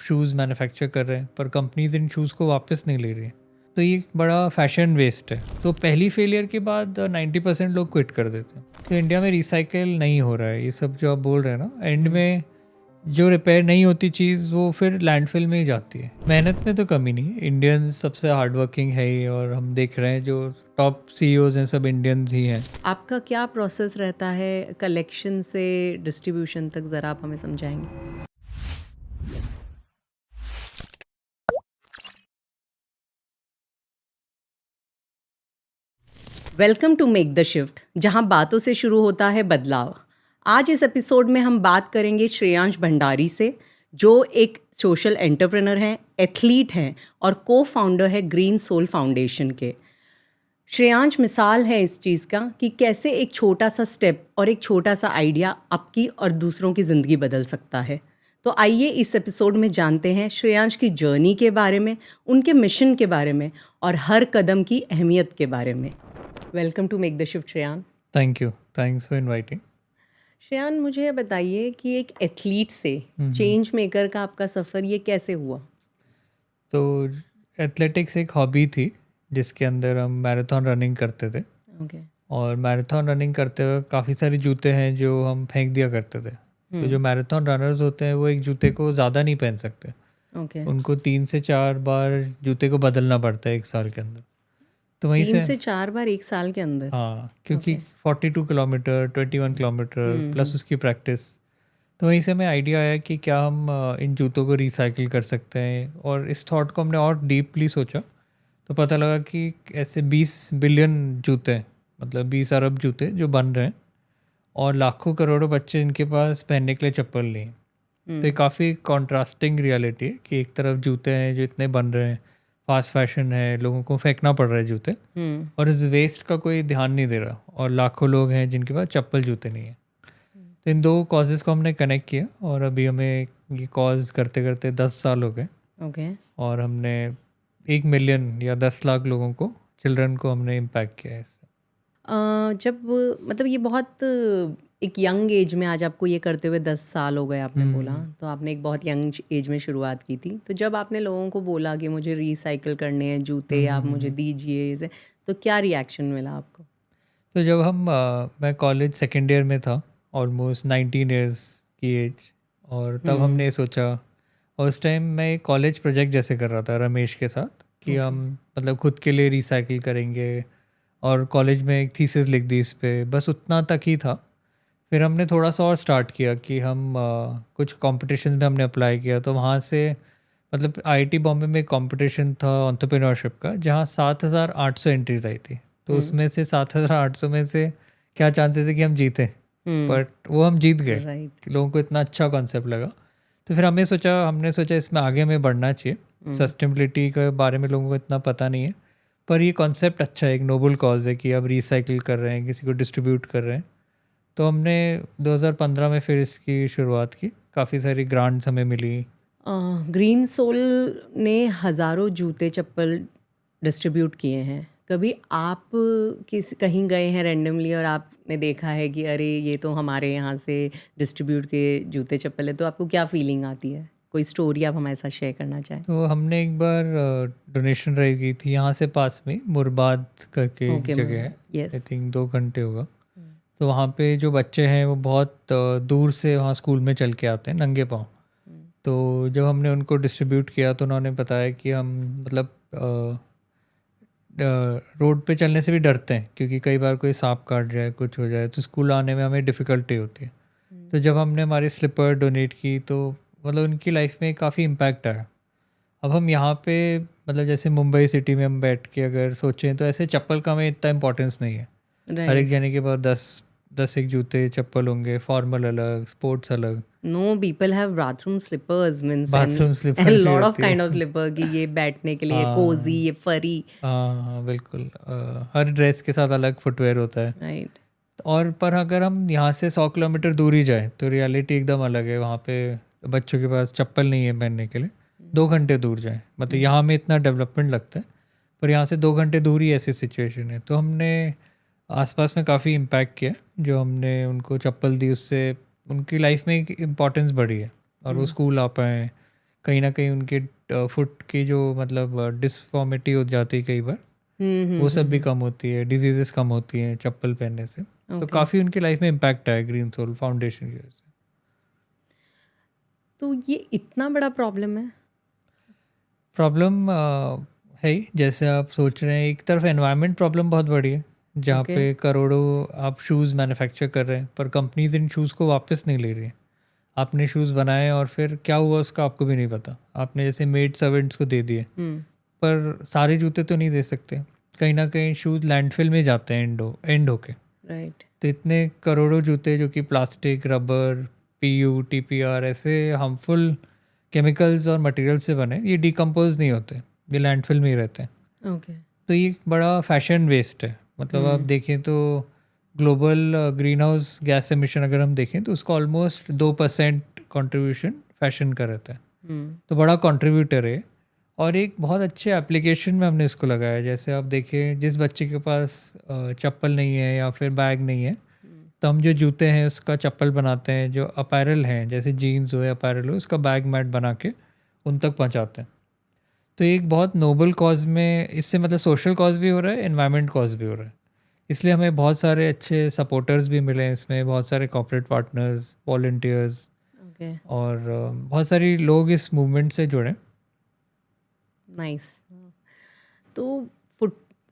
Shoes manufacture कर रहे हैं, पर कंपनीज इन शूज़ को वापस नहीं ले रही है। तो ये बड़ा फैशन वेस्ट है। तो पहली फेलियर के बाद 90% लोग क्विट कर देते हैं। तो इंडिया में रिसाइकिल नहीं हो रहा है। ये सब जो आप बोल रहे हैं ना, एंड में जो रिपेयर नहीं होती चीज़ वो फिर लैंडफिल में ही जाती है। मेहनत में तो कमी नहीं है, इंडियंस सबसे हार्ड वर्किंग है ही, और हम देख रहे हैं जो टॉप सीईओज हैं सब इंडियंस ही हैं। आपका क्या प्रोसेस रहता है कलेक्शन से डिस्ट्रीब्यूशन तक, ज़रा आप हमें समझाएंगे? Welcome to make the shift, जहां बातों से शुरू होता है बदलाव। आज इस एपिसोड में हम बात करेंगे श्रेयांश भंडारी से, जो एक सोशल एंटरप्रेनर हैं, एथलीट हैं और को फाउंडर है ग्रीन सोल फाउंडेशन के। श्रेयांश मिसाल है इस चीज़ का कि कैसे एक छोटा सा स्टेप और एक छोटा सा आइडिया आपकी और दूसरों की ज़िंदगी बदल सकता है। तो आइए इस एपिसोड में जानते हैं श्रेयांश की जर्नी के बारे में, उनके मिशन के बारे में और हर कदम की अहमियत के बारे में। Welcome to make the shift Shreyan. Thank you, thanks for inviting. Shreyan, मुझे ये बताइए कि एक एथलीट से चेंज मेकर का आपका सफ़र ये कैसे हुआ? तो एथलेटिक्स एक हॉबी थी जिसके अंदर हम मैराथन रनिंग करते थे। ओके। और मैराथन रनिंग करते हुए काफ़ी सारे जूते हैं जो हम फेंक दिया करते थे। तो जो मैराथन रनर्स होते हैं वो एक जूते को ज़्यादा नहीं पहन सकते, ओके। उनको 3 से 4 बार जूते को बदलना पड़ता है एक साल के अंदर। तो वहीं 3 से से 4 बार एक साल के अंदर? हाँ, क्योंकि 42 किलोमीटर 21 किलोमीटर प्लस उसकी प्रैक्टिस। तो वहीं से हमें आइडिया आया कि क्या हम इन जूतों को रिसाइकिल कर सकते हैं, और इस थॉट को हमने और डीपली सोचा। तो पता लगा कि ऐसे 20 बिलियन जूते हैं, मतलब 20 अरब जूते जो बन रहे हैं, और लाखों करोड़ों बच्चे इनके पास पहनने के लिए चप्पल नहीं है। तो ये काफ़ी कॉन्ट्रास्टिंग रियलिटी है कि एक तरफ जूते हैं जो इतने बन रहे हैं, फास्ट फैशन है, लोगों को फेंकना पड़ रहा है जूते, और इस वेस्ट का कोई ध्यान नहीं दे रहा, और लाखों लोग हैं जिनके पास चप्पल जूते नहीं है। तो इन दो कॉजेज़ को हमने कनेक्ट किया, और अभी हमें ये कॉज करते करते 10 साल हो गए। ओके। और हमने 1 मिलियन या 10 लाख लोगों को, चिल्ड्रन को हमने इम्पैक्ट किया है इससे। जब मतलब ये बहुत एक यंग एज में, आज आपको ये करते हुए 10 साल हो गए आपने बोला, तो आपने एक बहुत यंग एज में शुरुआत की थी। तो जब आपने लोगों को बोला कि मुझे रिसाइकिल करने हैं जूते, आप मुझे दीजिए इसे, तो क्या रिएक्शन मिला आपको? तो जब मैं कॉलेज सेकेंड ईयर में था, ऑलमोस्ट 19 ईयर्स की एज, और तब हमने ये सोचा, और उस टाइम मैं एक कॉलेज प्रोजेक्ट जैसे कर रहा था रमेश के साथ, कि हम मतलब खुद के लिए रिसाइकिल करेंगे, और कॉलेज में एक थीसिस लिख दी इस पे, बस उतना तक ही था। फिर हमने थोड़ा सा और स्टार्ट किया कि हम कुछ कॉम्पिटिशन में हमने अप्लाई किया। तो वहाँ से मतलब आईआईटी बॉम्बे में एक कॉम्पिटिशन था एंटरप्रेन्योरशिप का, जहाँ 7,800 एंट्रीज आई थी। तो उसमें से 7,800 में से क्या चांसेस है कि हम जीते, बट वो हम जीत गए। राइट। लोगों को इतना अच्छा कॉन्सेप्ट लगा। तो फिर हमने सोचा इसमें आगे हमें बढ़ना चाहिए। सस्टेनेबिलिटी के बारे में लोगों को इतना पता नहीं है, पर ये कॉन्सेप्ट अच्छा है, एक नोबल कॉज है कि अब रिसाइकिल कर रहे हैं, किसी को डिस्ट्रीब्यूट कर रहे हैं। तो हमने 2015 में फिर इसकी शुरुआत की, काफ़ी सारी ग्रांट्स हमें मिली। ग्रीन सोल ने हज़ारों जूते चप्पल डिस्ट्रीब्यूट किए हैं। कभी आप कहीं गए हैं रैंडमली और आपने देखा है कि अरे ये तो हमारे यहाँ से डिस्ट्रीब्यूट के जूते चप्पल है, तो आपको क्या फीलिंग आती है? कोई स्टोरी आप हमारे साथ शेयर करना चाहें? तो हमने एक बार डोनेशन ड्राइव की थी, यहाँ से पास में मुरबाद करके एक ओके। जगह है, आई यस। थिंक 2 घंटे होगा। तो वहाँ पे जो बच्चे हैं वो बहुत दूर से वहाँ स्कूल में चल के आते हैं नंगे पाँव। तो जब हमने उनको डिस्ट्रीब्यूट किया तो उन्होंने बताया कि हम मतलब रोड पे चलने से भी डरते हैं, क्योंकि कई बार कोई सांप काट जाए, कुछ हो जाए, तो स्कूल आने में हमें डिफ़िकल्टी होती है। तो जब हमने हमारी स्लीपर डोनेट की तो मतलब उनकी लाइफ में काफ़ी इम्पैक्ट आया। अब हम यहाँ पे मतलब जैसे मुंबई सिटी में हम बैठ के अगर सोचें तो ऐसे चप्पल का हमें इतना इंपॉर्टेंस नहीं है। हर एक राइट। जने के पास 10 एक जूते चप्पल होंगे, फॉर्मल अलग, स्पोर्ट्स अलग, no, people have bathroom slippers means bathroom and slipper भी लॉट ऑफ होती काइंड ऑफ है। स्लीपर कि ये बैठने के लिए कोजी, हाँ ये फरी। हाँ हाँ, बिल्कुल। हर ड्रेस के साथ अलग फुटवेयर होता है। राइट। और पर अगर हम यहाँ से 100 किलोमीटर दूर ही जाए तो रियलिटी एकदम अलग है। वहाँ पे बच्चों के पास चप्पल नहीं है पहनने के लिए। 2 घंटे दूर जाए, मतलब यहाँ में इतना डेवलपमेंट लगता है, पर यहाँ से 2 घंटे दूर ही ऐसी सिचुएशन है। तो हमने आसपास में काफ़ी इम्पैक्ट किया, जो हमने उनको चप्पल दी उससे उनकी लाइफ में एक इम्पॉर्टेंस बढ़ी है, और वो स्कूल आ पाए, कहीं ना कहीं उनके फुट की जो मतलब डिसफॉर्मिटी हो जाती है कई बार, वो सब भी कम होती है, डिजीजेस कम होती हैं चप्पल पहनने से। तो काफ़ी उनकी लाइफ में इम्पैक्ट आया ग्रीन सोल फाउंडेशन की वजह से। तो ये इतना बड़ा प्रॉब्लम है? प्रॉब्लम है ही, जैसे आप सोच रहे हैं, एक तरफ एनवायरनमेंट प्रॉब्लम बहुत बड़ी है जहाँ Okay. पे करोड़ों आप शूज़ मैन्युफैक्चर कर रहे हैं पर कंपनीज इन शूज़ को वापस नहीं ले रही है। आपने शूज़ बनाए और फिर क्या हुआ उसका आपको भी नहीं पता, आपने जैसे मेड सर्वेंट्स को दे दिए, पर सारे जूते तो नहीं दे सकते, कहीं ना कहीं शूज़ लैंडफिल में जाते हैं एंड होके। राइट। तो इतने करोड़ों जूते जो कि प्लास्टिक, रबर, पीयू, टीपीआर ऐसे हार्मफुल केमिकल्स और मटेरियल से बने, ये डिकम्पोज नहीं होते, ये लैंडफिल में ही रहते हैं। ओके। तो ये एक बड़ा फैशन वेस्ट है। मतलब आप देखें तो global green house gas emission अगर हम देखें तो उसका ऑलमोस्ट 2% कंट्रीब्यूशन फैशन का रहता है। तो बड़ा कंट्रीब्यूटर है और एक बहुत अच्छे एप्लीकेशन में हमने इसको लगाया। जैसे आप देखें, जिस बच्चे के पास चप्पल नहीं है या फिर बैग नहीं है, तो हम जो जूते हैं उसका चप्पल बनाते हैं, जो अपैरल हैं जैसे जीन्स हो या अपैरल हो, उसका बैग मैट बना के उन तक पहुंचाते हैं। तो एक बहुत नोबल कॉज में, इससे मतलब सोशल कॉज भी हो रहा है, एनवायरनमेंट कॉज भी हो रहा है। इसलिए हमें बहुत सारे अच्छे सपोर्टर्स भी मिले हैं इसमें, बहुत सारे कॉर्पोरेट पार्टनर्स, वॉलंटियर्स ओके। और बहुत सारे लोग इस मूवमेंट से जुड़े। नाइस। तो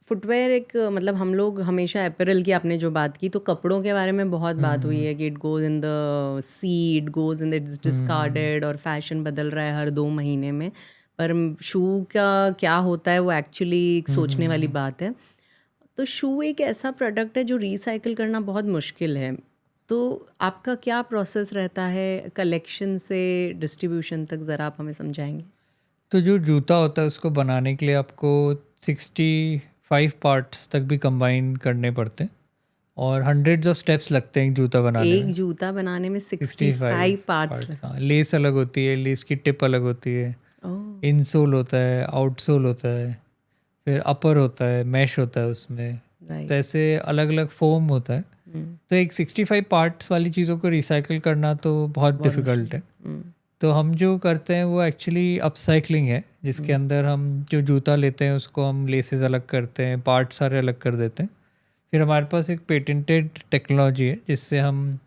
फुटवेयर एक मतलब हम लोग हमेशा अपैरल की आपने जो बात की, तो कपड़ों के बारे में बहुत बात हुई है कि it goes in the sea, it goes in the it's discarded, और फैशन बदल रहा है हर 2 महीने में। पर शू का क्या होता है वो एक्चुअली एक सोचने वाली बात है। तो शू एक ऐसा प्रोडक्ट है जो रिसाइकिल करना बहुत मुश्किल है। तो आपका क्या प्रोसेस रहता है कलेक्शन से डिस्ट्रीब्यूशन तक, ज़रा आप हमें समझाएंगे? तो जो जूता होता है उसको बनाने के लिए आपको 65 पार्ट्स तक भी कंबाइन करने पड़ते हैं और हंड्रेड्स ऑफ स्टेप्स लगते हैं एक जूता बनाने एक में। जूता बनाने में 65 65 पार्ट्स पार्ट्स, हाँ। लेस अलग होती है, लेस की टिप अलग होती है, ओह। इनसोल होता है, आउटसोल होता है, फिर अपर होता है, मैश होता है उसमें, तो राइट। ऐसे अलग अलग फोम होता है। तो एक 65 पार्ट्स वाली चीज़ों को रिसाइकिल करना तो बहुत डिफ़िकल्ट है। तो हम जो करते हैं वो एक्चुअली अपसाइकलिंग है, जिसके अंदर हम जो जूता लेते हैं उसको हम लेसेस अलग करते हैं, पार्ट सारे अलग कर देते हैं। फिर हमारे पास एक पेटेंटेड टेक्नोलॉजी है जिससे हम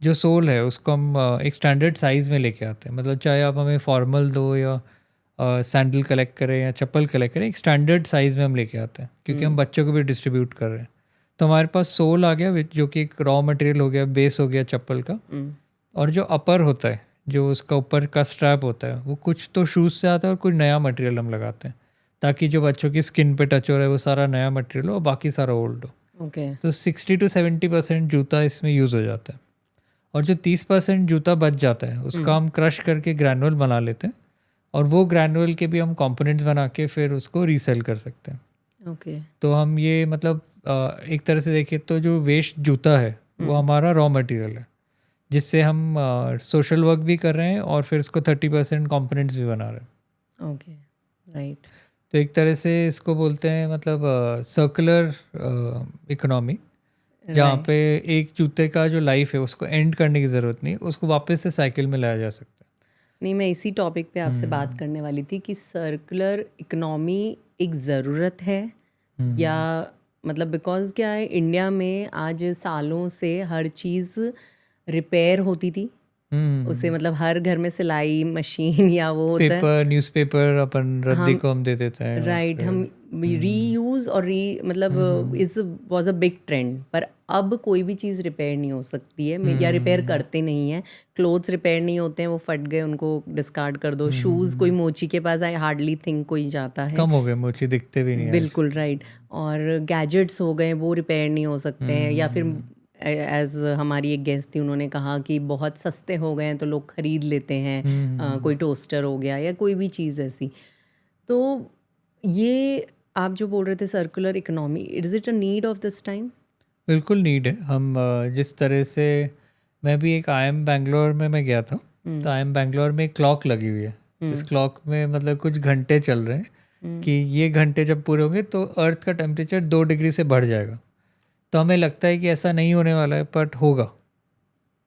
जो सोल है उसको हम एक स्टैंडर्ड साइज़ में लेके आते हैं। मतलब चाहे आप हमें फॉर्मल दो या सैंडल कलेक्ट करें या चप्पल कलेक्ट करें, एक स्टैंडर्ड साइज़ में हम लेके आते हैं, क्योंकि हम बच्चों को भी डिस्ट्रीब्यूट कर रहे हैं। तो हमारे पास सोल आ गया जो कि एक रॉ मटेरियल हो गया, बेस हो गया चप्पल का। और जो अपर होता है, जो उसका ऊपर का स्ट्रैप होता है, वो कुछ तो शूज़ से आता है और कुछ नया मटेरियल हम लगाते हैं, ताकि जो बच्चों की स्किन पे टच हो रहा है वो सारा नया मटेरियल हो और बाकी सारा ओल्ड हो। ओके। तो 60 to 70% जूता इसमें यूज़ हो जाता है। और जो 30% जूता बच जाता है उसका हम क्रश करके ग्रैनुअल बना लेते हैं और वो ग्रैनुअल के भी हम कंपोनेंट्स बना के फिर उसको रीसेल कर सकते हैं। ओके। तो हम ये मतलब एक तरह से देखें तो जो वेस्ट जूता है वो हमारा रॉ मटेरियल है, जिससे हम सोशल वर्क भी कर रहे हैं और फिर उसको 30% कंपोनेंट्स भी बना रहे हैं। ओके। राइट। तो एक तरह से इसको बोलते हैं मतलब सर्कुलर इकोनॉमी, जहाँ पे एक जूते का जो लाइफ है उसको एंड करने की ज़रूरत नहीं, उसको वापस से साइकिल में लाया जा सकता है। नहीं, मैं इसी टॉपिक पे आपसे बात करने वाली थी कि सर्कुलर इकोनॉमी एक ज़रूरत है या मतलब बिकॉज क्या है, इंडिया में आज सालों से हर चीज़ रिपेयर होती थी। उसे मतलब हर घर में सिलाई मशीन या वो होता है, पेपर, न्यूज़पेपर अपन रद्दी को हम दे देते हैं। राइट। हम रीयूज़ और मतलब is was a big trend. पर अब कोई भी चीज़ रिपेयर नहीं हो सकती है या रिपेयर करते नहीं हैं। क्लोथ्स रिपेयर नहीं होते हैं, वो फट गए उनको डिस्कार्ड कर दो। शूज़ कोई मोची के पास, आई हार्डली थिंक कोई जाता है, कम हो गए, मोची दिखते भी नहीं। बिल्कुल राइट। और गैजेट्स हो गए, वो रिपेयर नहीं हो सकते हैं। या फिर एज हमारी एक गेस्ट थी, उन्होंने कहा कि बहुत सस्ते हो गए हैं तो लोग ख़रीद लेते हैं। कोई टोस्टर हो गया या कोई भी चीज़ ऐसी। तो ये आप जो बोल रहे थे circular economy, is it a need of this time? बिल्कुल नीड है। हम जिस तरह से, मैं भी एक IIM बैंगलोर में मैं गया था, तो IIM बैंगलोर में एक क्लॉक लगी हुई है। इस क्लॉक में मतलब कुछ घंटे चल रहे हैं कि ये घंटे जब पूरे होंगे तो अर्थ का टेम्परेचर 2 डिग्री से बढ़ जाएगा। तो हमें लगता है कि ऐसा नहीं होने वाला है, बट होगा।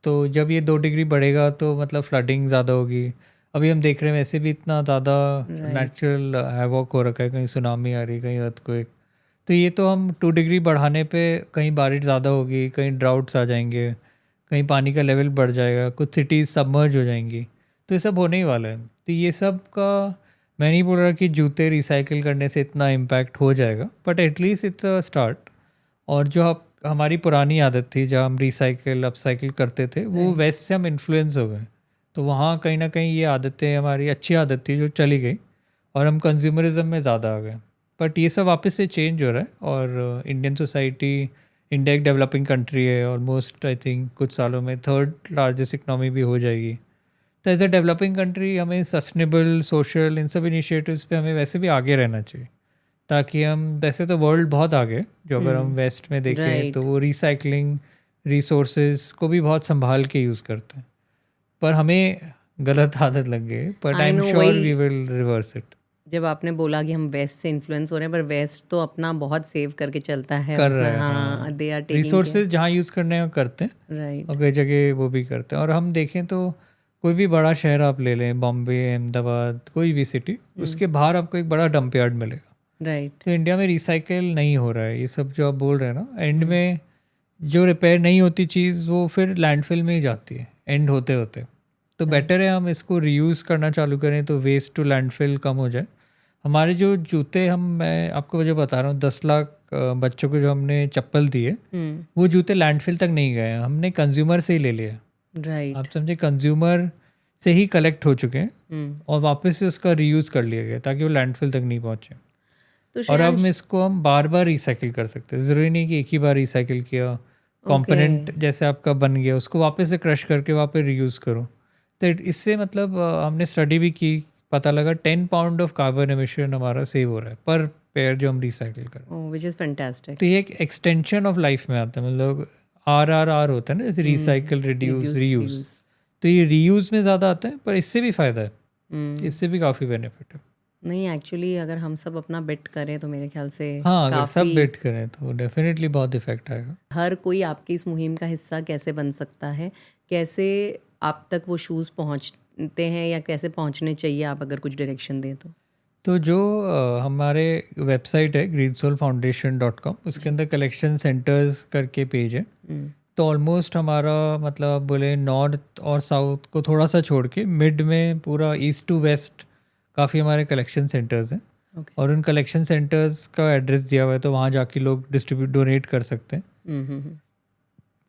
तो जब ये 2 डिग्री बढ़ेगा तो मतलब फ्लडिंग ज़्यादा होगी, अभी हम देख रहे हैं वैसे भी इतना ज़्यादा नेचुरल हैवॉक हो रखा है, कहीं सुनामी आ रही है, कहीं अर्थक्वेक। तो ये तो हम 2 डिग्री बढ़ाने पे कहीं बारिश ज़्यादा होगी, कहीं ड्राउट्स आ जाएंगे, कहीं पानी का लेवल बढ़ जाएगा, कुछ सिटीज़ सबमर्ज हो जाएंगी। तो ये सब होने ही वाला है। तो ये सब का मैं नहीं बोल रहा कि जूते रिसाइकिल करने से इतना इम्पैक्ट हो जाएगा, but at least it's a start. और जो हमारी पुरानी आदत थी जहाँ हम रिसाइकिल अपसाइकिल करते थे, वो वेस्ट से हम इन्फ्लुएंस हो गए। तो वहाँ कहीं ना कहीं ये आदतें हमारी अच्छी आदत थी जो चली गई और हम कंज्यूमरिज्म में ज़्यादा आ गए। बट ये सब वापस से चेंज हो रहा है और इंडियन सोसाइटी, इंडिया एक डेवलपिंग कंट्री है, ऑलमोस्ट आई थिंक कुछ सालों में 3rd लार्जेस्ट इकनॉमी भी हो जाएगी। तो एज अ डेवलपिंग कंट्री हमें सस्टेनेबल सोशल इन सब इनिशिएटिव्स पे हमें वैसे भी आगे रहना चाहिए, ताकि हम, वैसे तो वर्ल्ड बहुत आगे जो अगर हम वेस्ट में देखें तो वो रिसाइकलिंग रिसोर्सेज को भी बहुत संभाल के यूज़ करते हैं, पर हमें गलत आदत लग गई। But I am sure we will reverse it. जब आपने बोला कि हम वेस्ट से इन्फ्लुएंस हो रहे हैं, पर वेस्ट तो अपना बहुत सेव करके चलता है, कर रहे हैं, हाँ, दे आर टेकिंग रिसोर्सेज जहाँ यूज़ करने हैं करते हैं, राइट। और कई जगह वो भी करते हैं। और हम देखें तो कोई भी बड़ा शहर आप ले लें, बॉम्बे, अहमदाबाद, कोई भी सिटी, उसके बाहर आपको एक बड़ा डंप यार्ड मिलेगा। राइट। तो इंडिया में रिसाइकिल नहीं हो रहा है ये सब जो आप बोल रहे हैं ना। एंड में जो रिपेयर नहीं होती चीज़ वो फिर लैंडफिल में ही जाती है एंड होते होते। तो बेटर है हम इसको रीयूज़ करना चालू करें तो वेस्ट टू लैंडफिल कम हो जाए। हमारे जो जूते, मैं आपको जो बता रहा हूँ, 10 लाख बच्चों को जो हमने चप्पल दिए, वो जूते लैंडफिल तक नहीं गए, हमने कंज्यूमर से ही ले लिया। राइट। आप समझे, कंज्यूमर से ही कलेक्ट हो चुके हैं और वापस से उसका रीयूज़ कर लिया गया ताकि वो लैंडफिल तक नहीं पहुँचे। तो और अब इसको हम बार बार रिसाइकिल कर सकते हैं, ज़रूरी नहीं कि एक ही बार रिसाइकिल किया, कंपोनेंट जैसे आपका बन गया उसको वापस से क्रश करके वापस रीयूज़ करो। तो इससे मतलब हमने स्टडी भी की, पता लगा 10 पाउंड ऑफ कार्बन एमिशन हमारा सेव हो रहा है पर पेयर जो हम रिसाइकिल करें, व्हिच इज़ फैंटास्टिक। तो ये एक एक्सटेंशन ऑफ लाइफ में आता है। मतलब RRR होता है ना, जैसे रिसाइकिल, रिड्यूस, रीयूज़। तो ये रीयूज़ में ज़्यादा आता है, पर इससे भी फ़ायदा है, इससे भी काफ़ी बेनिफिट है। नहीं, एक्चुअली अगर हम सब अपना बेट करें तो मेरे ख्याल से हाँ, अगर सब बेट करें तो डेफिनेटली बहुत इफेक्ट आएगा। हर कोई आपकी इस मुहिम का हिस्सा कैसे बन सकता है, कैसे आप तक वो शूज़ पहुंचते हैं या कैसे पहुंचने चाहिए, आप अगर कुछ डायरेक्शन दें तो जो हमारे वेबसाइट है greensoulfoundation.com, उसके अंदर कलेक्शन सेंटर्स करके पेज है। तो ऑलमोस्ट हमारा मतलब आप बोले नॉर्थ और साउथ को थोड़ा सा छोड़ के मिड में पूरा ईस्ट टू वेस्ट काफ़ी हमारे कलेक्शन सेंटर्स हैं। और उन कलेक्शन सेंटर्स का एड्रेस दिया हुआ है, तो वहाँ जाके लोग डोनेट कर सकते हैं।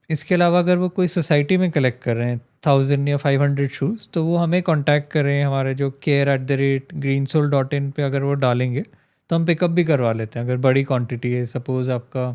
इसके अलावा अगर वो कोई सोसाइटी में कलेक्ट कर रहे हैं 1000 या 500 शूज़, तो वो हमें कांटेक्ट करें, हमारे जो care@greensoul.in पे अगर वो डालेंगे तो हम पिकअप भी करवा लेते हैं। अगर बड़ी क्वांटिटी है, सपोज़ आपका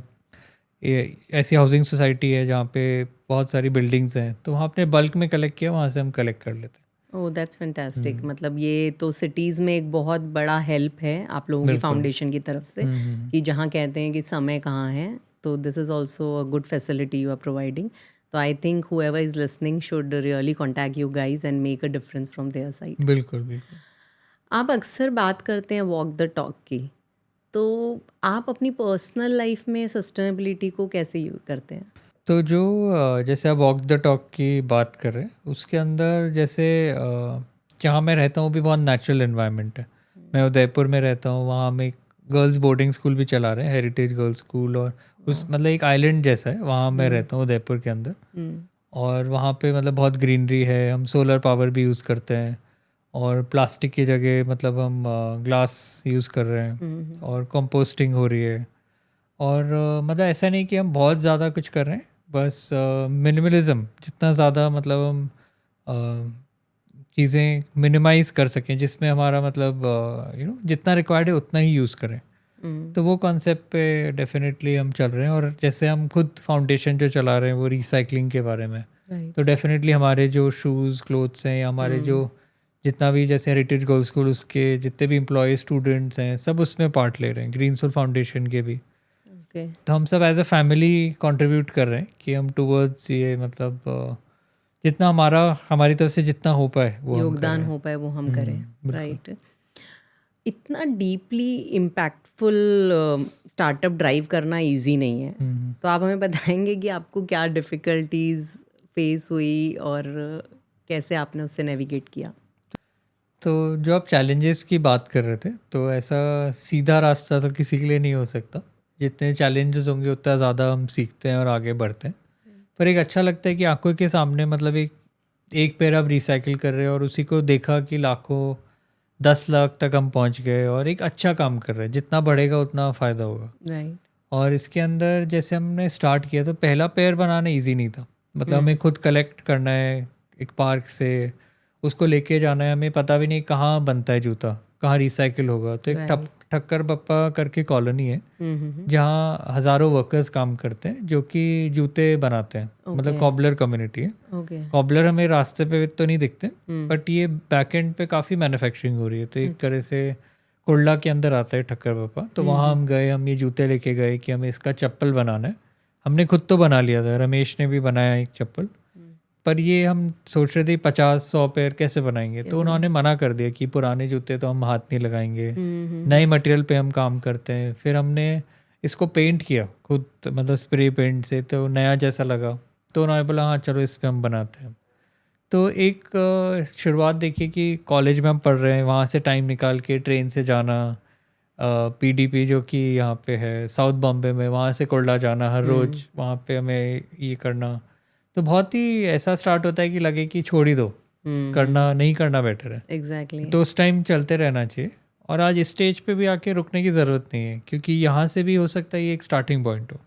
ऐसी हाउसिंग सोसाइटी है जहाँ पे बहुत सारी बिल्डिंग्स हैं, तो वहाँ अपने बल्क में कलेक्ट किया, वहाँ से हम कलेक्ट कर लेते हैं। ओह, दैट्स फैंटास्टिक। मतलब ये तो सिटीज़ में एक बहुत बड़ा हेल्प है आप लोगों की फाउंडेशन की तरफ से, कि जहाँ कहते हैं कि समय कहाँ है, तो this is also a good facility you are providing. तो I think whoever is listening should really contact you guys and make a difference from their side. बिल्कुल बिल्कुल। आप अक्सर बात करते हैं वॉक द टॉक की, तो आप अपनी पर्सनल लाइफ में सस्टेनेबिलिटी को कैसे यूज करते हैं? तो जो जैसे आप वॉक द टॉक की बात कर रहे हैं, उसके अंदर जैसे जहाँ मैं रहता हूँ भी बहुत नेचुरल एनवायरनमेंट है। मैं उदयपुर में रहता हूँ, वहाँ हम एक गर्ल्स बोर्डिंग स्कूल भी चला रहे हैं, हेरिटेज गर्ल्स स्कूल, और उस मतलब एक आइलैंड जैसा है, वहाँ मैं रहता हूँ उदयपुर के अंदर। और वहाँ पे मतलब बहुत ग्रीनरी है, हम सोलर पावर भी यूज़ करते हैं, और प्लास्टिक की जगह मतलब हम ग्लास यूज़ कर रहे हैं, और कंपोस्टिंग हो रही है। और मतलब ऐसा नहीं कि हम बहुत ज़्यादा कुछ कर रहे हैं, बस मिनिमलिज्म, जितना ज़्यादा मतलब हम चीज़ें मिनिमाइज़ कर सकें, जिसमें हमारा मतलब जितना रिक्वायर्ड है उतना ही यूज़ करें। तो वो कॉन्सेप्ट पे डेफिनेटली हम चल रहे हैं। और जैसे हम खुद फाउंडेशन जो चला रहे हैं वो रिसाइकलिंग के बारे में, तो डेफिनेटली हमारे जो शूज़, क्लोथ्स हैं, या हमारे जो जितना भी जैसे हेरिटेज गर्ल्स स्कूल, उसके जितने भी एम्प्लॉय स्टूडेंट्स हैं, सब उसमें पार्ट ले रहे हैं, ग्रीन सोल फाउंडेशन के भी। तो हम सब एज अ फैमिली कंट्रीब्यूट कर रहे हैं कि हम टूवर्ड्स ये मतलब जितना हमारी तरफ से जितना हो पाए वो योगदान हो पाए वो हम करें। राइट। इतना डीपली इम्पैक्टफुल स्टार्टअप ड्राइव करना इजी नहीं है, तो आप हमें बताएंगे कि आपको क्या डिफ़िकल्टीज फेस हुई और कैसे आपने उससे नेविगेट किया? तो जो आप चैलेंजेस की बात कर रहे थे, तो ऐसा सीधा रास्ता तो किसी के लिए नहीं हो सकता। जितने चैलेंजेस होंगे उतना ज़्यादा हम सीखते हैं और आगे बढ़ते हैं। पर एक अच्छा लगता है कि आंखों के सामने मतलब एक पेड़ आप रिसाइकिल कर रहे हो और उसी को देखा कि लाखों 10 लाख तक हम पहुंच गए और एक अच्छा काम कर रहे हैं। जितना बढ़ेगा उतना फ़ायदा होगा। राइट। और इसके अंदर जैसे हमने स्टार्ट किया तो पहला पेड़ बनाना इजी नहीं था। मतलब हमें खुद कलेक्ट करना है एक पार्क से, उसको लेके जाना है। हमें पता भी नहीं कहाँ बनता है जूता, कहाँ रिसाइकिल होगा। तो एक ठक्कर बप्पा करके कॉलोनी है जहाँ हज़ारों वर्कर्स काम करते हैं जो कि जूते बनाते हैं। मतलब कॉबलर कम्युनिटी है। कॉबलर हमें रास्ते पे तो नहीं दिखते, बट ये बैक एंड पे काफ़ी मैन्युफैक्चरिंग हो रही है। तो एक तरह से कुर्ला के अंदर आता है ठक्कर बप्पा। तो वहाँ हम गए, हम ये जूते लेके गए कि हमें इसका चप्पल बनाना है। हमने खुद तो बना लिया था, रमेश ने भी बनाया एक चप्पल। पर ये हम सोच रहे थे 50-100 पेयर कैसे बनाएंगे। तो उन्होंने मना कर दिया कि पुराने जूते तो हम हाथ नहीं लगाएंगे, नए मटेरियल पे हम काम करते हैं। फिर हमने इसको पेंट किया खुद, मतलब स्प्रे पेंट से, तो नया जैसा लगा। तो उन्होंने बोला हाँ चलो इस पे हम बनाते हैं। तो एक शुरुआत देखिए कि कॉलेज में हम पढ़ रहे हैं, वहाँ से टाइम निकाल के ट्रेन से जाना पीडीपी जो कि यहाँ पे है साउथ बॉम्बे में, वहाँ से कुर्ला जाना हर रोज़, वहाँ पे हमें ये करना। तो बहुत ही ऐसा स्टार्ट होता है कि लगे कि छोड़ ही दो, करना नहीं करना बेटर है। एग्जैक्टली। तो उस टाइम चलते रहना चाहिए। और आज इस स्टेज पे भी आके रुकने की ज़रूरत नहीं है, क्योंकि यहाँ से भी हो सकता है ये एक स्टार्टिंग पॉइंट हो।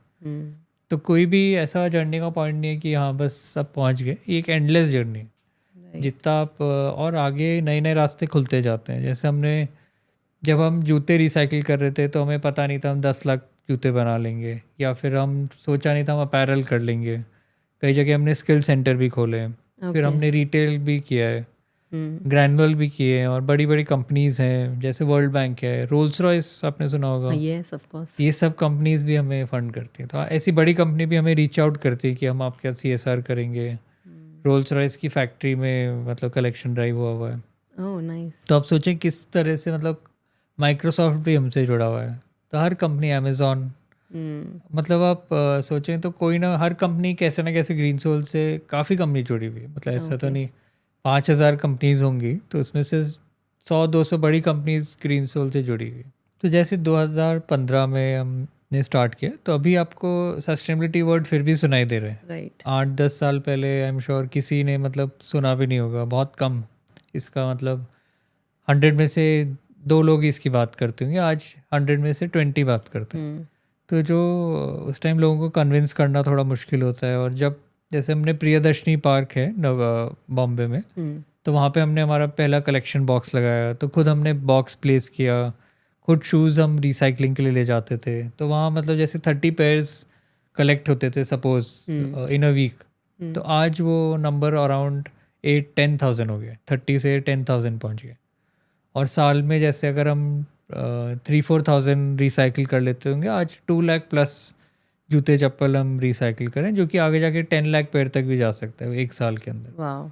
तो कोई भी ऐसा जर्नी का पॉइंट नहीं है कि हाँ बस सब पहुँच गए। ये एक एंडलेस जर्नी है। जितना आप और आगे नए नए रास्ते खुलते जाते हैं। जैसे हमने जब हम जूते रिसाइकिल कर रहे थे तो हमें पता नहीं था हम 10 लाख जूते बना लेंगे, या फिर हम सोचा नहीं था हम अपैरल कर लेंगे। कई जगह हमने स्किल सेंटर भी खोले हैं। फिर हमने रिटेल भी किया है, ग्रैनुअल भी किए हैं, और बड़ी बड़ी कंपनीज़ हैं जैसे वर्ल्ड बैंक है, रोल्स रॉयस आपने सुना होगा। Yes of course. ये सब कंपनीज़ भी हमें फंड करती हैं। तो ऐसी बड़ी कंपनी भी हमें रीच आउट करती है कि हम आपके CSR करेंगे। रोल्स रॉयस की फैक्ट्री में मतलब कलेक्शन ड्राइव हुआ है। Oh nice. तो आप सोचें किस तरह से, मतलब माइक्रोसॉफ्ट भी हमसे जुड़ा हुआ है। तो हर कंपनी, अमेज़ॉन, मतलब आप सोचें तो कोई ना, हर कंपनी कैसे ना कैसे ग्रीन सोल से काफ़ी कंपनी जुड़ी हुई है। मतलब ऐसा तो नहीं 5000 कंपनीज होंगी तो उसमें से 100-200 बड़ी कंपनीज ग्रीन सोल से जुड़ी हुई। तो जैसे 2015 में हमने स्टार्ट किया, तो अभी आपको सस्टेनेबिलिटी वर्ड फिर भी सुनाई दे रहे हैं। राइट। 8-10 साल पहले आई एम श्योर किसी ने मतलब सुना भी नहीं होगा, बहुत कम। इसका मतलब 100 में से 2 लोग इसकी बात करते होंगे, आज 100 में से 20 बात करते हैं। तो जो उस टाइम लोगों को कन्विंस करना थोड़ा मुश्किल होता है। और जब जैसे हमने प्रियदर्शनी पार्क है बॉम्बे में, तो वहाँ पे हमने हमारा पहला कलेक्शन बॉक्स लगाया। तो खुद हमने बॉक्स प्लेस किया, खुद शूज़ हम रिसाइकलिंग के लिए ले जाते थे। तो वहाँ मतलब जैसे 30 पेयर्स कलेक्ट होते थे सपोज इन अ वीक। तो आज वो नंबर अराउंड 8-10,000 हो गया, 30 से 10,000 पहुँच गए। और साल में जैसे अगर हम 3-4,000 रिसाइकिल कर लेते होंगे, आज 2 लाख प्लस जूते चप्पल हम रिसाइकिल करें, जो कि आगे जाके 10 लाख पेयर तक भी जा सकता है एक साल के अंदर। वाह।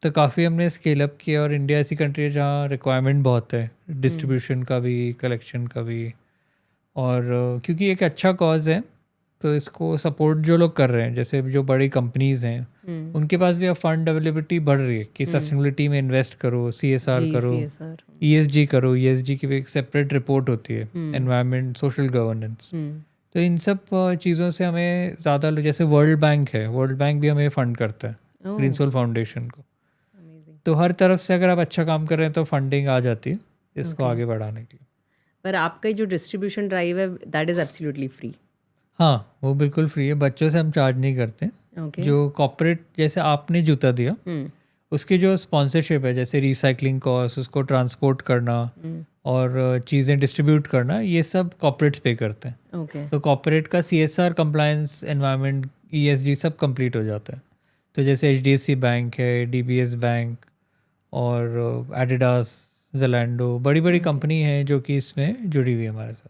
तो काफ़ी हमने स्केल अप किया। और इंडिया ऐसी कंट्री है जहाँ रिक्वायरमेंट बहुत है, डिस्ट्रीब्यूशन का भी, कलेक्शन का भी। और क्योंकि एक अच्छा कॉज है तो इसको सपोर्ट जो लोग कर रहे हैं, जैसे जो बड़ी कंपनीज़ हैं, उनके पास भी अब फंड अवेलेबिलिटी बढ़ रही है कि सस्टेनेबिलिटी में इन्वेस्ट करो, CSR करो, ESG करो। ESG की भी एक सेपरेट रिपोर्ट होती है, एनवायरनमेंट सोशल गवर्नेंस। तो इन सब चीज़ों से हमें ज़्यादा, जैसे वर्ल्ड बैंक है, वर्ल्ड बैंक भी हमें फ़ंड करता है ग्रीन सोल फाउंडेशन को। तो हर तरफ से अगर आप अच्छा काम कर रहे हैं तो फंडिंग आ जाती है इसको आगे बढ़ाने के लिए। पर आपका जो डिस्ट्रीब्यूशन ड्राइव है दैट इज़ एब्सोल्युटली फ्री। हाँ, वो बिल्कुल फ्री है। बच्चों से हम चार्ज नहीं करते। जो कॉर्पोरेट, जैसे आपने जूता दिया, उसकी जो स्पॉन्सरशिप है, जैसे रिसाइकलिंग कॉस्ट, उसको ट्रांसपोर्ट करना और चीज़ें डिस्ट्रीब्यूट करना, ये सब कॉर्पोरेट्स पे करते हैं। तो कॉर्पोरेट का CSR कंप्लायंस, एनवायरनमेंट, ESG सब कंप्लीट हो जाता है। तो जैसे HDFC बैंक है, DBS बैंक और एडिडास, ज़ोलैंडो, बड़ी बड़ी कंपनी है जो कि इसमें जुड़ी हुई है हमारे साथ।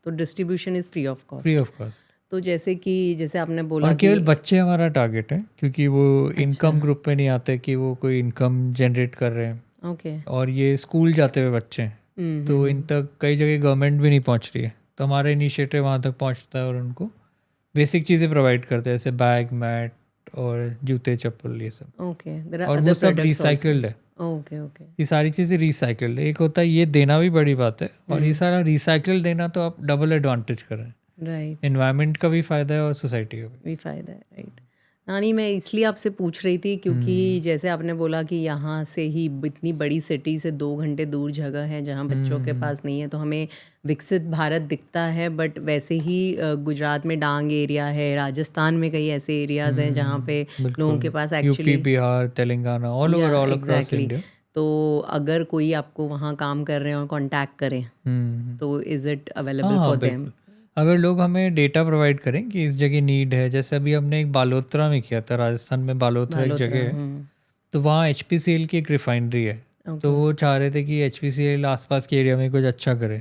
तो distribution is free of cost. Free of cost. तो जैसे आपने बोला, और केवल बच्चे हमारा टारगेट है, क्योंकि वो इनकम ग्रुप में नहीं आते कि वो कोई इनकम जनरेट कर रहे हैं। और ये स्कूल जाते हुए बच्चे हैं, तो इन तक कई जगह गवर्नमेंट भी नहीं पहुंच रही है। तो हमारा इनिशिएटिव वहाँ तक पहुँचता है और उनको बेसिक चीज़ें प्रोवाइड करते हैं, जैसे बैग, मैट और जूते चप्पल, ये सब। और वो सब रिसाइकल्ड है। ओके ओके ये सारी चीज़ें रिसाइकल्ड, एक होता है ये देना भी बड़ी बात है, और ये सारा रिसाइकल देना तो आप डबल एडवांटेज कर रहे हैं, राइट, एनवायरनमेंट का भी फ़ायदा है और सोसाइटी का भी। भी फ़ायदा है, राइट। नानी, मैं इसलिए आपसे पूछ रही थी क्योंकि जैसे आपने बोला कि यहाँ से ही इतनी बड़ी सिटी से 2 घंटे दूर जगह है जहाँ बच्चों के पास नहीं है, तो हमें विकसित भारत दिखता है, बट वैसे ही गुजरात में डांग एरिया है, राजस्थान में कई ऐसे एरियाज़ हैं जहाँ पे लोगों के पास UP, actually Bihar, Telangana, all over, all across India. तो अगर कोई आपको वहाँ काम कर रहे हैं और कांटेक्ट करें तो is it available for them? अगर लोग हमें डेटा प्रोवाइड करें कि इस जगह नीड है, जैसे अभी हमने एक बालोतरा में किया था, राजस्थान में बालोतरा एक जगह है, तो वहाँ HPCL की एक रिफाइनरी है, तो वो चाह रहे थे कि HPCL आसपास के एरिया में कुछ अच्छा करे,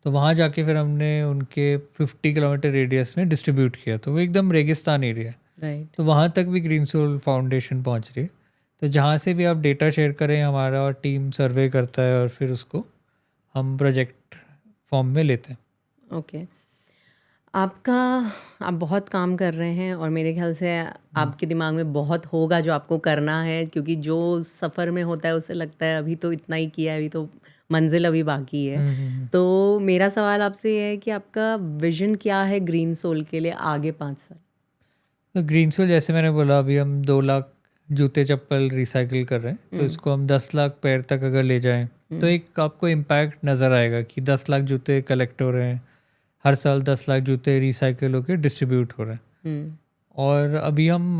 तो वहाँ जाके फिर हमने उनके 50 किलोमीटर रेडियस में डिस्ट्रीब्यूट किया, तो वो एकदम रेगिस्तान एरिया है, राइट, तो वहाँ तक भी ग्रीन सोल फाउंडेशन पहुँच रही है। तो जहाँ से भी आप डेटा शेयर करें, हमारा टीम सर्वे करता है और फिर उसको हम प्रोजेक्ट फॉर्म में लेते हैं। ओके। आपका, आप बहुत काम कर रहे हैं और मेरे ख्याल से आपके दिमाग में बहुत होगा जो आपको करना है, क्योंकि जो सफ़र में होता है उसे लगता है अभी तो इतना ही किया है, अभी तो मंजिल अभी बाकी है। तो मेरा सवाल आपसे ये है कि आपका विजन क्या है ग्रीन सोल के लिए आगे 5 साल? तो ग्रीन सोल, जैसे मैंने बोला, अभी हम 2 लाख जूते चप्पल रिसाइकिल कर रहे हैं, तो इसको हम 10 लाख पैर तक अगर ले जाएं तो एक आपको इम्पैक्ट नज़र आएगा कि 10 लाख जूते कलेक्ट हो रहे हैं, हर साल 10 लाख जूते रिसाइकिल होकर डिस्ट्रीब्यूट हो रहे हैं। और अभी हम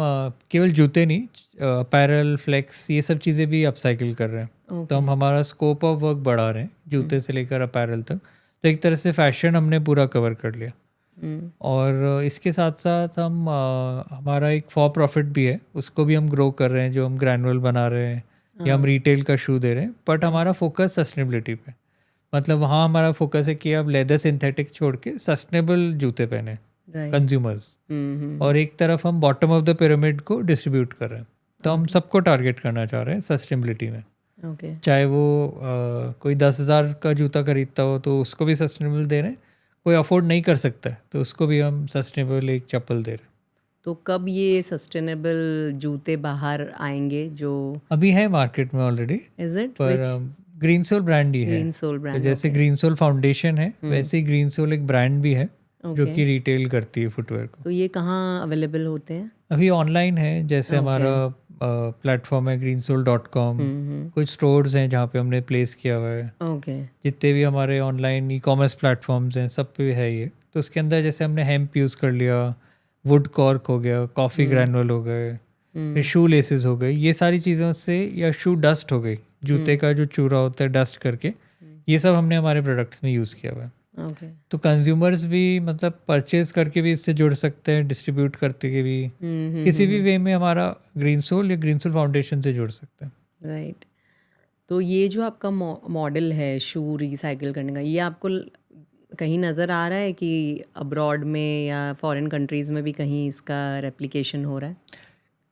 केवल जूते नहीं, अपैरल, फ्लेक्स, ये सब चीज़ें भी अपसाइकिल कर रहे हैं। तो हम हमारा स्कोप ऑफ वर्क बढ़ा रहे हैं, जूते से लेकर अपैरल तक। तो एक तरह से फैशन हमने पूरा कवर कर लिया। और इसके साथ साथ हम हमारा एक फॉर प्रॉफिट भी है, उसको भी हम ग्रो कर रहे हैं, जो हम ग्रैनुअल बना रहे हैं या हम रिटेल का शू दे रहे हैं, बट हमारा फोकस सस्टेनेबिलिटी पे, मतलब वहाँ हमारा फोकस है कि आप लेदर सिंथेटिक छोड़ के सस्टेनेबल जूते पहने कंज्यूमर्स, और एक तरफ हम बॉटम ऑफ द पिरामिड को डिस्ट्रीब्यूट कर रहे हैं। तो हम सबको टारगेट करना चाह रहे हैं सस्टेनेबिलिटी में। चाहे वो कोई 10,000 का जूता खरीदता हो तो उसको भी सस्टेनेबल दे रहे हैं, कोई अफोर्ड नहीं कर सकता है तो उसको भी हम सस्टेनेबल एक चप्पल दे रहे हैं। तो कब ये सस्टेनेबल जूते बाहर आएंगे? जो अभी है मार्केट में ऑलरेडी, इज इट पर ग्रीन सोल ब्रांड ही है। Green soul brand? तो जैसे ग्रीन सोल फाउंडेशन है, वैसे ही ग्रीन सोल एक ब्रांड भी है जो कि रिटेल करती है फुटवेयर को। तो ये कहाँ अवेलेबल होते हैं? अभी ऑनलाइन है, जैसे हमारा प्लेटफॉर्म है greensoul.com, कुछ स्टोर्स हैं जहाँ पे हमने प्लेस किया हुआ है। जितने भी हमारे ऑनलाइन ई-कॉमर्स प्लेटफॉर्म्स हैं सब पे है ये। तो उसके अंदर जैसे हमने हेम्प यूज़ कर लिया, वुड कॉर्क हो गया, कॉफ़ी ग्रैनुअल हो गए, फिर शू लेसेस हो गए, ये सारी चीज़ों से, या शू डस्ट हो गई, जूते का जो चूरा होता है डस्ट करके, ये सब हमने हमारे प्रोडक्ट्स में यूज़ किया हुआ है। तो कंज्यूमर्स भी मतलब परचेज करके भी इससे जुड़ सकते हैं, डिस्ट्रीब्यूट करते के भी किसी भी वे में हमारा ग्रीन सोल या ग्रीन सोल फाउंडेशन से जुड़ सकते हैं। राइट। तो ये जो आपका मॉडल है शू रिसाइकिल करने का, ये आपको कहीं नज़र आ रहा है कि अब्रॉड में या फॉरेन कंट्रीज़ में भी कहीं इसका रेप्लिकेशन हो रहा है?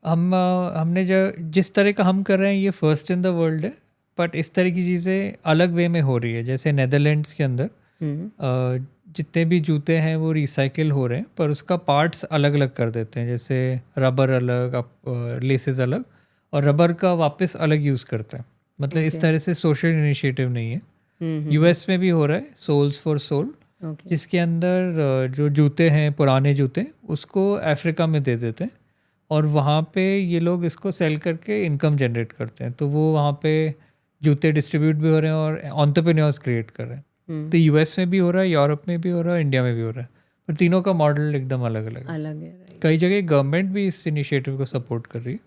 हमने जो जिस तरह का हम कर रहे हैं ये फर्स्ट इन द वर्ल्ड है, बट इस तरह की चीज़ें अलग वे में हो रही है। जैसे नेदरलैंड्स के अंदर जितने भी जूते हैं वो रिसाइकिल हो रहे हैं, पर उसका पार्ट्स अलग अलग कर देते हैं, जैसे रबर अलग, लेसेस अलग, और रबर का वापस अलग यूज़ करते हैं। मतलब इस तरह से सोशल इनिशिएटिव नहीं है। US में भी हो रहा है सोल्स फॉर सोल, जिसके अंदर जो जूते हैं, पुराने जूते, उसको अफ्रीका में दे देते हैं और वहाँ पे ये लोग इसको सेल करके इनकम जनरेट करते हैं। तो वो वहाँ पे जूते डिस्ट्रीब्यूट भी हो रहे हैं और एंटरप्रेन्योर्स क्रिएट कर रहे हैं। तो US में भी हो रहा है, यूरोप में भी हो रहा है, इंडिया में भी हो रहा है, पर तीनों का मॉडल एकदम अलग अलग है। कई जगह गवर्नमेंट भी इस इनिशिएटिव को सपोर्ट कर रही है,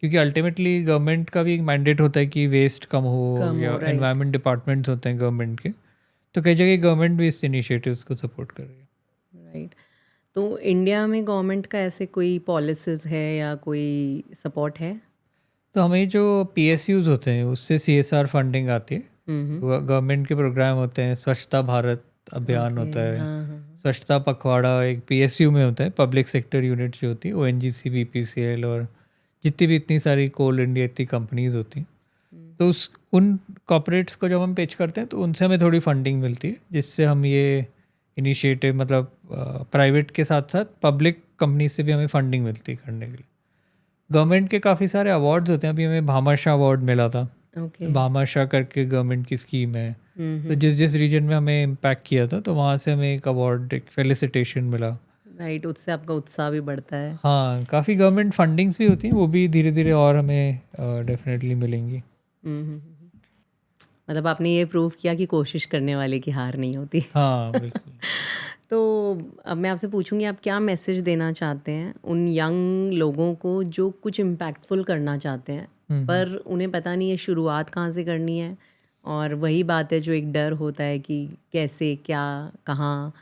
क्योंकि अल्टीमेटली गवर्नमेंट का भी एक मैंडेट होता है कि वेस्ट कम हो, या एनवायरनमेंट डिपार्टमेंट्स होते हैं गवर्नमेंट के, तो कई जगह गवर्नमेंट भी इस इनिशिएटिव्स को सपोर्ट कर रही है। राइट। तो इंडिया में गवर्नमेंट का ऐसे कोई पॉलिसीज़ है या कोई सपोर्ट है? तो हमें जो PSUs होते हैं उससे CSR फंडिंग आती है। गवर्नमेंट के प्रोग्राम होते हैं, स्वच्छता भारत अभियान होता है, स्वच्छता पखवाड़ा एक PSU में होता है, पब्लिक सेक्टर यूनिट जो होती है, ONGC, BPCL और जितनी भी इतनी सारी कोल इंडिया इतनी कंपनीज होती हैं। तो उन कॉर्पोरेट्स को जब हम पेच करते हैं तो उनसे हमें थोड़ी फंडिंग मिलती है, जिससे हम ये इनिशिएटिव, मतलब प्राइवेट के साथ साथ पब्लिक कंपनी से भी हमें फंडिंग मिलती है करने के लिए। गवर्नमेंट के काफ़ी सारे अवार्ड्स होते हैं, अभी हमें भामाशाह अवार्ड मिला था ओके। भामाशाह करके गवर्नमेंट की स्कीम है। तो जिस जिस रीजन में हमें इम्पैक्ट किया था तो वहाँ से हमें एक अवार्ड, एक फेलिसिटेशन मिला। राइट, उससे आपका उत्साह भी बढ़ता है। हाँ, काफ़ी गवर्नमेंट फंडिंग्स भी होती हैं, वो भी धीरे धीरे और हमें डेफिनेटली मिलेंगी। मतलब आपने ये प्रूव किया कि कोशिश करने वाले की हार नहीं होती। हाँ बिल्कुल। तो अब मैं आपसे पूछूंगी, आप क्या मैसेज देना चाहते हैं उन यंग लोगों को जो कुछ इम्पैक्टफुल करना चाहते हैं पर उन्हें पता नहीं है शुरुआत कहाँ से करनी है, और वही बात है जो एक डर होता है कि कैसे, क्या, कहाँ।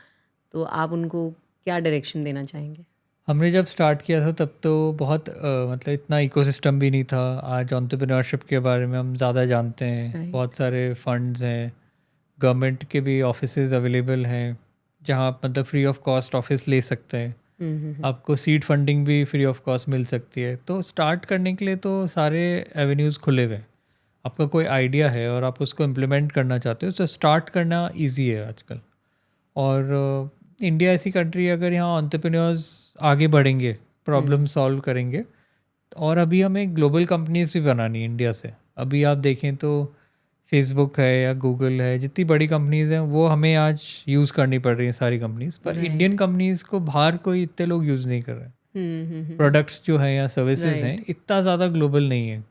तो आप उनको क्या डायरेक्शन देना चाहेंगे? हमने जब स्टार्ट किया था तब तो बहुत मतलब इतना इकोसिस्टम भी नहीं था। आज एंटरप्रेन्योरशिप के बारे में हम ज़्यादा जानते हैं। Right. बहुत सारे फंड्स हैं, गवर्नमेंट के भी ऑफिसेज अवेलेबल हैं जहाँ आप मतलब फ्री ऑफ कॉस्ट ऑफिस ले सकते हैं। आपको सीड फंडिंग भी फ्री ऑफ कॉस्ट मिल सकती है। तो स्टार्ट करने के लिए तो सारे एवेन्यूज़ खुले हुए हैं। आपका कोई आइडिया है और आप उसको इम्प्लीमेंट करना चाहते हो तो स्टार्ट करना ईजी है आजकल। और इंडिया ऐसी कंट्री है, अगर यहाँ एंटरप्रेन्योर्स आगे बढ़ेंगे, प्रॉब्लम सॉल्व करेंगे, और अभी हमें ग्लोबल कंपनीज भी बनानी है इंडिया से। अभी आप देखें तो फेसबुक है या गूगल है, जितनी बड़ी कंपनीज हैं वो हमें आज यूज़ करनी पड़ रही हैं सारी कंपनीज, पर इंडियन कंपनीज को बाहर कोई इतने लोग यूज़ नहीं कर रहे हैं। प्रोडक्ट्स जो हैं या सर्विसेज हैं इतना ज़्यादा ग्लोबल नहीं है।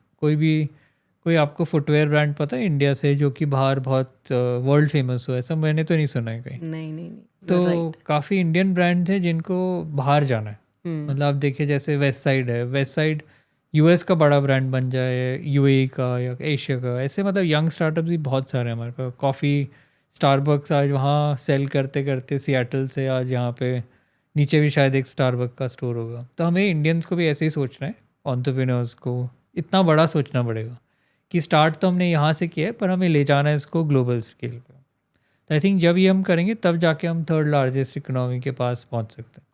कोई आपको फुटवेयर ब्रांड पता है इंडिया से जो कि बाहर बहुत वर्ल्ड फेमस हो? ऐसा मैंने तो नहीं सुना है कहीं। नहीं। तो काफ़ी इंडियन ब्रांड्स हैं जिनको बाहर जाना है। मतलब आप देखिए जैसे वेस्ट साइड है, वेस्ट साइड यूएस का बड़ा ब्रांड बन जाए, यूएई का या एशिया का, ऐसे मतलब यंग स्टार्टअप्स भी बहुत सारे हैं हमारे पास। कॉफ़ी स्टारबक्स आज वहाँ सेल करते करते सियाटल से आज यहाँ पे नीचे भी शायद एक स्टारबक्स का स्टोर होगा। तो हमें इंडियंस को भी ऐसे ही सोचना है, एंटरप्रेन्योर्स को इतना बड़ा सोचना पड़ेगा कि स्टार्ट तो हमने यहाँ से किया है पर हमें ले जाना है इसको ग्लोबल स्केल पे। तो आई थिंक जब ये हम करेंगे तब जाके हम थर्ड लार्जेस्ट इकोनॉमी के पास पहुँच सकते हैं।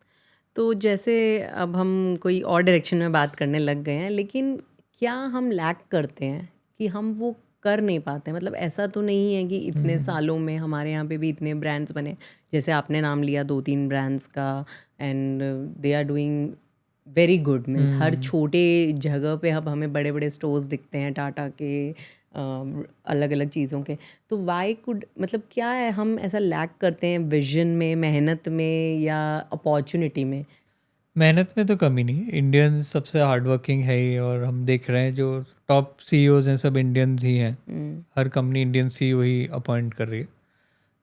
तो जैसे अब हम कोई और डायरेक्शन में बात करने लग गए हैं, लेकिन क्या हम लैक करते हैं कि हम वो कर नहीं पाते? मतलब ऐसा तो नहीं है कि इतने सालों में हमारे यहाँ पे भी इतने ब्रांड्स बने, जैसे आपने नाम लिया 2-3 ब्रांड्स का, and they are doing very good. Means हर छोटे जगह पे अब हमें बड़े बड़े स्टोर्स दिखते हैं टाटा के, अलग अलग चीज़ों के। तो वाई कुड, मतलब क्या है हम ऐसा लैक करते हैं विजन में, मेहनत में, या अपॉर्चुनिटी में? मेहनत में तो कमी नहीं है, इंडियंस सबसे हार्ड वर्किंग है ही। और हम देख रहे हैं जो टॉप सीईओज हैं सब इंडियंस ही हैं। हर कंपनी इंडियन सीईओ ही अपॉइंट कर रही है।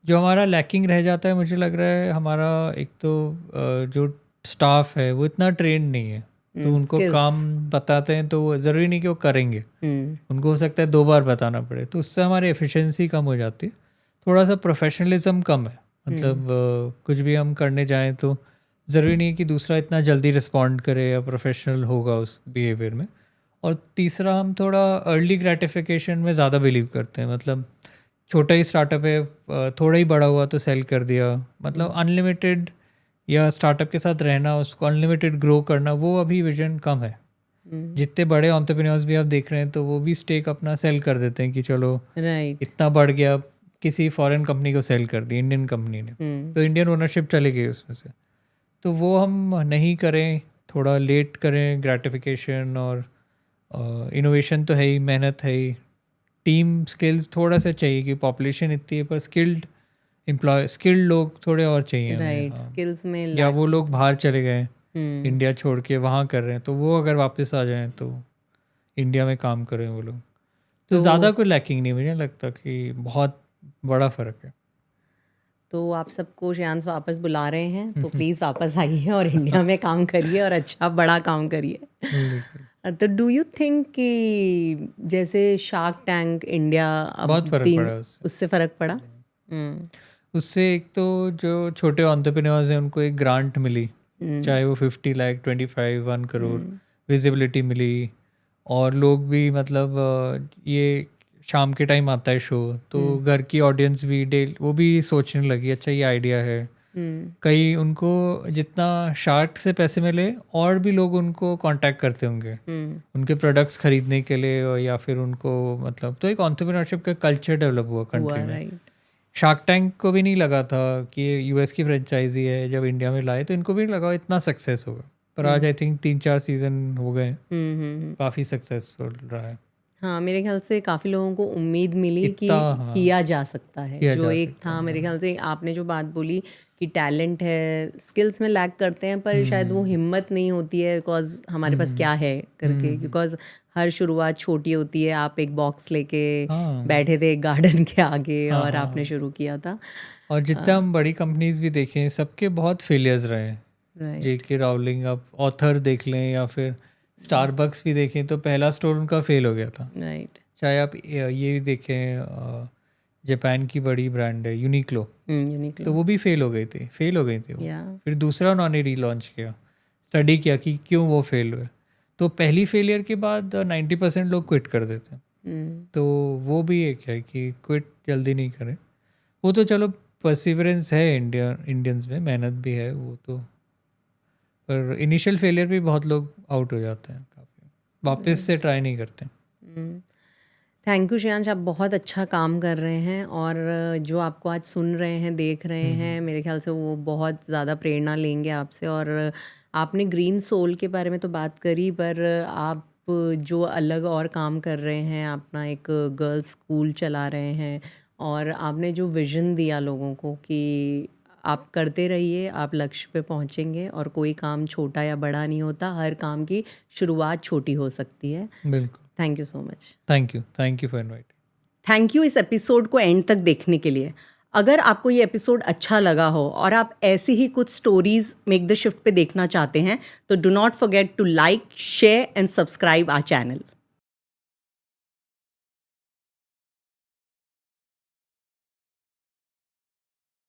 जो हमारा लैकिंग रह जाता है मुझे लग रहा है, हमारा एक तो जो स्टाफ है वो इतना ट्रेंड नहीं है। तो उनको skills. काम बताते हैं तो वो ज़रूरी नहीं कि वो करेंगे, उनको हो सकता है 2 बार बताना पड़े, तो उससे हमारी एफिशिएंसी कम हो जाती है। थोड़ा सा प्रोफेशनलिज्म कम है। मतलब कुछ भी हम करने जाएं तो ज़रूरी नहीं है कि दूसरा इतना जल्दी रिस्पॉन्ड करे या प्रोफेशनल होगा उस बिहेवियर में। और तीसरा, हम थोड़ा अर्ली ग्रेटिफिकेशन में ज़्यादा बिलीव करते हैं। मतलब छोटा ही स्टार्टअप है, थोड़ा ही बड़ा हुआ तो सेल कर दिया, मतलब अनलिमिटेड या स्टार्टअप के साथ रहना, उसको अनलिमिटेड ग्रो करना, वो अभी विजन कम है। जितने बड़े एंटरप्रेन्योर्स भी आप देख रहे हैं तो वो भी स्टेक अपना सेल कर देते हैं कि चलो राइट। इतना बढ़ गया, किसी फॉरेन कंपनी को सेल कर दी इंडियन कंपनी ने, तो इंडियन ओनरशिप चली गई उसमें से। तो वो हम नहीं करें, थोड़ा लेट करें ग्रेटिफिकेशन। और इनोवेशन तो है ही, मेहनत है ही, टीम स्किल्स थोड़ा सा चाहिए कि पॉपुलेशन इतनी है पर स्किल्ड लोग थोड़े और चाहिए हमें। राइट, हाँ। स्किल्स में या lack वो लोग होता बाहर चले गए है। इंडिया छोड़ के, वहाँ कर रहे हैं, तो वो अगर वापस आ जाएं तो इंडिया में काम करें वो लोग। तो ज़्यादा कोई लैकिंग नहीं, मुझे लगता कि बहुत बड़ा फ़र्क है। तो आप सबको श्रेयांश वापस बुला रहे हैं, तो प्लीज़ वापस आइए और इंडिया में काम करिए और अच्छा बड़ा काम करिए। बिल्कुल। तो डू यू थिंक कि जैसे शार्क टैंक इंडिया अब बहुत फ़र्क पड़ा है उससे। उससे फ़र्क पड़ा? उससे एक तो जो छोटे एंटरप्रेन्योर्स हैं उनको एक ग्रांट मिली, चाहे वो 50 लाख, 25, 1 करोड़, विजिबिलिटी मिली। और लोग भी मतलब ये शाम के टाइम आता है शो, तो घर की ऑडियंस भी वो भी सोचने लगी अच्छा ये आइडिया है। कई उनको जितना शार्क से पैसे मिले और भी लोग उनको कांटेक्ट करते होंगे उनके प्रोडक्ट्स खरीदने के लिए, या फिर उनको मतलब, तो एक एंटरप्रेन्योरशिप का कल्चर डेवलप हुआ कंट्री में। राइट। शार्क टैंक को भी नहीं लगा था कि ये यूएस की फ्रेंचाइजी है, जब इंडिया में लाए तो इनको भी नहीं लगा इतना सक्सेस होगा। पर आज आई थिंक 3-4 सीजन हो गए, काफ़ी सक्सेसफुल रहा है। हाँ, मेरे ख्याल से काफ़ी लोगों को उम्मीद मिली कि हाँ, किया जा सकता है। किया जो जा एक सकता था है। मेरे ख्याल से आपने जो बात बोली कि टैलेंट है, स्किल्स में लैक करते हैं पर शायद वो हिम्मत नहीं होती है बिकॉज हमारे पास क्या है करके, बिकॉज हर शुरुआत छोटी होती है। आप एक बॉक्स लेके हाँ बैठे थे एक गार्डन के आगे हाँ और हाँ आपने शुरू किया था। और जितने हम बड़ी कंपनीज भी देखें सबके बहुत फेलियर्स रहे हैं। राइट, जेके रावलिंग, आप ऑथर देख लें या फिर स्टारबक्स भी देखें तो पहला स्टोर उनका फेल हो गया था। राइट, चाहे आप ये भी देखें, जापान की बड़ी ब्रांड है यूनिक्लो, यूनिक्लो, तो वो भी फेल हो गई थी वो। या फिर दूसरा उन्होंने रीलॉन्च किया, स्टडी किया कि क्यों वो फेल हुए। तो पहली फेलियर के बाद 90% लोग क्विट कर देते हैं। तो वो भी एक है कि क्विट जल्दी नहीं करें। वो तो चलो परसिवरेंस है इंडियंस में, मेहनत भी है वो तो, पर इनिशियल फेलियर भी बहुत लोग आउट हो जाते हैं, काफ़ी वापस से ट्राई नहीं करते। थैंक यू श्रेयांश, आप बहुत अच्छा काम कर रहे हैं और जो आपको आज सुन रहे हैं, देख रहे हैं, मेरे ख्याल से वो बहुत ज़्यादा प्रेरणा लेंगे आपसे। और आपने ग्रीन सोल के बारे में तो बात करी, पर आप जो अलग और काम कर रहे हैं, अपना एक गर्ल्स स्कूल चला रहे हैं और आपने जो विज़न दिया लोगों को कि आप करते रहिए, आप लक्ष्य पे पहुंचेंगे और कोई काम छोटा या बड़ा नहीं होता, हर काम की शुरुआत छोटी हो सकती है। बिल्कुल, thank you so much. Thank you for inviting. Thank you इस एपिसोड को एंड तक देखने के लिए। अगर आपको ये एपिसोड अच्छा लगा हो और आप ऐसी ही कुछ स्टोरीज मेक द शिफ्ट पे देखना चाहते हैं तो do not forget to like, share and subscribe our channel.